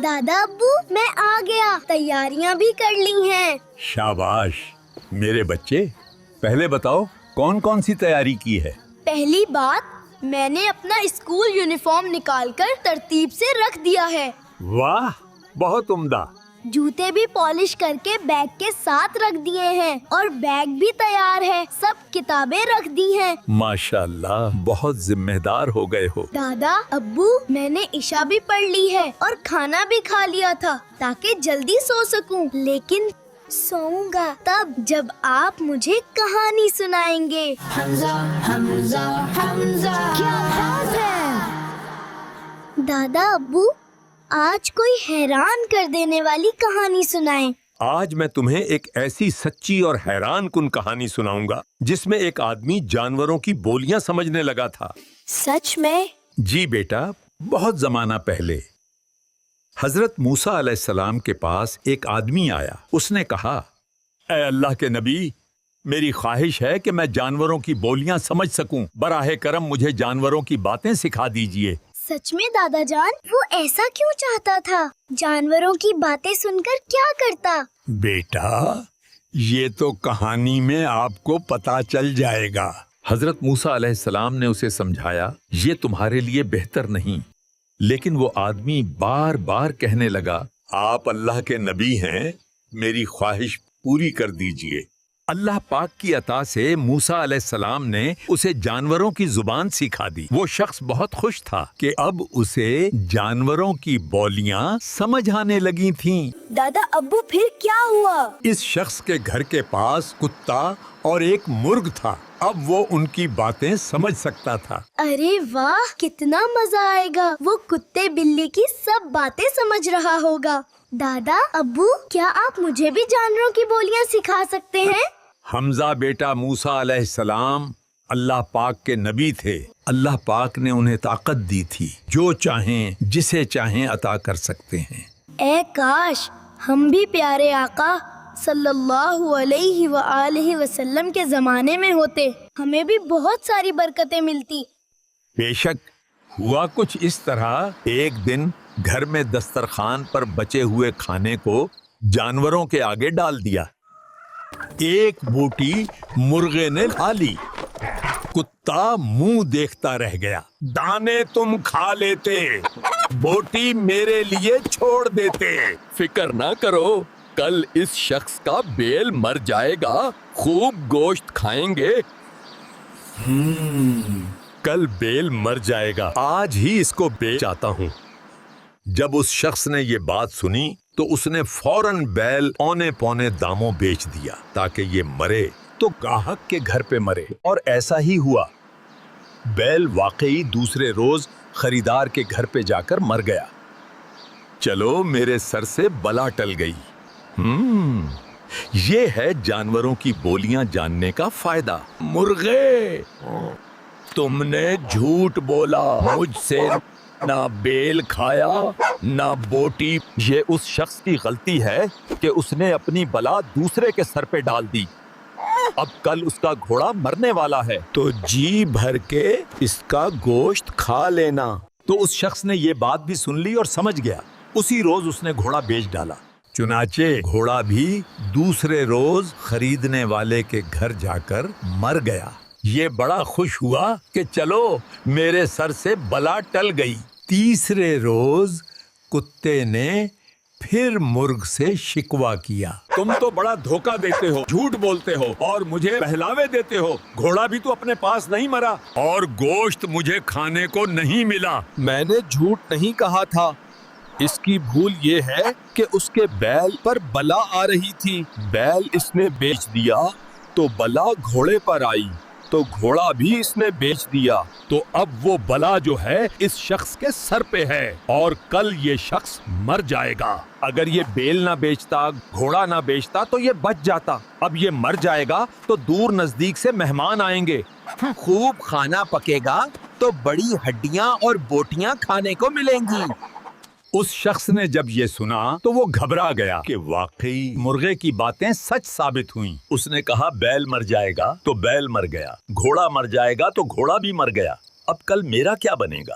دادا ابو میں آ گیا، تیاریاں بھی کر لی ہیں۔ شاباش میرے بچے، پہلے بتاؤ کون کون سی تیاری کی ہے؟ پہلی بات، میں نے اپنا اسکول یونیفارم نکال کر ترتیب سے رکھ دیا ہے۔ واہ بہت عمدہ۔ جوتے بھی پالش کر کے بیگ کے ساتھ رکھ دیے ہیں، اور بیگ بھی تیار ہے، سب کتابیں رکھ دی ہیں۔ ماشاءاللہ بہت ذمہ دار ہو گئے ہو۔ دادا ابو میں نے عشاء بھی پڑھ لی ہے اور کھانا بھی کھا لیا تھا تاکہ جلدی سو سکوں، لیکن سوؤں گا تب جب آپ مجھے کہانی سنائیں گے۔ کیا بات ہے دادا ابو، آج کوئی حیران کر دینے والی کہانی سنائیں۔ آج میں تمہیں ایک ایسی سچی اور حیران کن کہانی سناؤں گا جس میں ایک آدمی جانوروں کی بولیاں سمجھنے لگا تھا۔ سچ میں؟ جی بیٹا، بہت زمانہ پہلے حضرت موسیٰ علیہ السلام کے پاس ایک آدمی آیا۔ اس نے کہا، اے اللہ کے نبی، میری خواہش ہے کہ میں جانوروں کی بولیاں سمجھ سکوں، براہ کرم مجھے جانوروں کی باتیں سکھا دیجئے۔ سچ میں دادا جان، وہ ایسا کیوں چاہتا تھا؟ جانوروں کی باتیں سن کر کیا کرتا؟ بیٹا یہ تو کہانی میں آپ کو پتا چل جائے گا۔ حضرت موسیٰ علیہ السلام نے اسے سمجھایا، یہ تمہارے لیے بہتر نہیں، لیکن وہ آدمی بار بار کہنے لگا، آپ اللہ کے نبی ہیں، میری خواہش پوری کر دیجئے۔ اللہ پاک کی عطا سے موسیٰ علیہ السلام نے اسے جانوروں کی زبان سکھا دی۔ وہ شخص بہت خوش تھا کہ اب اسے جانوروں کی بولیاں سمجھ آنے لگی تھیں۔ دادا ابو پھر کیا ہوا؟ اس شخص کے گھر کے پاس کتا اور ایک مرغ تھا، اب وہ ان کی باتیں سمجھ سکتا تھا۔ ارے واہ، کتنا مزہ آئے گا، وہ کتے بلی کی سب باتیں سمجھ رہا ہوگا۔ دادا ابو، کیا آپ مجھے بھی جانوروں کی بولیاں سکھا سکتے ہیں؟ حمزہ بیٹا، موسیٰ علیہ السلام اللہ پاک کے نبی تھے۔ اللہ پاک نے انہیں طاقت دی تھی، جو چاہیں جسے چاہیں عطا کر سکتے ہیں۔ اے کاش ہم بھی پیارے آقا صلی اللہ علیہ وآلہ وسلم کے زمانے میں ہوتے، ہمیں بھی بہت ساری برکتیں ملتی۔ بے شک ہوا کچھ اس طرح، ایک دن گھر میں دسترخوان پر بچے ہوئے کھانے کو جانوروں کے آگے ڈال دیا۔ ایک بوٹی مرغے نے کھا لی، کتا منہ دیکھتا رہ گیا۔ دانے تم کھا لیتے، بوٹی میرے لیے چھوڑ دیتے۔ فکر نہ کرو، کل اس شخص کا بیل مر جائے گا، خوب گوشت کھائیں گے۔ کل بیل مر جائے گا، آج ہی اس کو بیچ آتا ہوں۔ جب اس شخص نے یہ بات سنی تو اس نے فوراً بیل اونے پونے داموں بیچ دیا تاکہ یہ مرے تو گاہک کے گھر پہ مرے، اور ایسا ہی ہوا۔ بیل واقعی دوسرے روز خریدار کے گھر پہ جا کر مر گیا۔ چلو میرے سر سے بلا ٹل گئی۔ یہ ہے جانوروں کی بولیاں جاننے کا فائدہ۔ مرغے، تم نے جھوٹ بولا، مجھ سے نہ بیل کھایا نہ بوٹی۔ یہ اس شخص کی غلطی ہے کہ اس نے اپنی بلا دوسرے کے سر پہ ڈال دی۔ اب کل اس کا گھوڑا مرنے والا ہے، تو جی بھر کے اس کا گوشت کھا لینا۔ تو اس شخص نے یہ بات بھی سن لی اور سمجھ گیا۔ اسی روز اس نے گھوڑا بیچ ڈالا۔ چنانچہ گھوڑا بھی دوسرے روز خریدنے والے کے گھر جا کر مر گیا۔ یہ بڑا خوش ہوا کہ چلو میرے سر سے بلا ٹل گئی۔ تیسرے روز کتے نے پھر مرغ سے شکوہ کیا، تم تو بڑا دھوکہ دیتے ہو، جھوٹ بولتے ہو اور مجھے بہلاوے دیتے ہو۔ گھوڑا بھی تو اپنے پاس نہیں مرا اور گوشت مجھے کھانے کو نہیں ملا۔ میں نے جھوٹ نہیں کہا تھا، اس کی بھول یہ ہے کہ اس کے بیل پر بلا آ رہی تھی، بیل اس نے بیچ دیا تو بلا گھوڑے پر آئی، تو گھوڑا بھی اس نے بیچ دیا، تو اب وہ بلا جو ہے اس شخص کے سر پہ ہے اور کل یہ شخص مر جائے گا۔ اگر یہ بیل نہ بیچتا، گھوڑا نہ بیچتا تو یہ بچ جاتا۔ اب یہ مر جائے گا تو دور نزدیک سے مہمان آئیں گے، خوب کھانا پکے گا تو بڑی ہڈیاں اور بوٹیاں کھانے کو ملیں گی۔ اس شخص نے جب یہ سنا تو وہ گھبرا گیا کہ واقعی مرغے کی باتیں سچ ثابت ہوئیں۔ اس نے کہا بیل مر جائے گا تو بیل مر گیا، گھوڑا مر جائے گا تو گھوڑا بھی مر گیا، اب کل میرا کیا بنے گا؟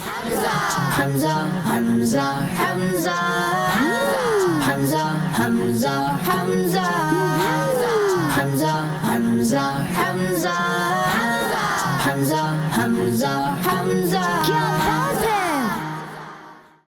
Hamza, Hamza, Hamza, Hamza, Hamza, Hamza, Hamza.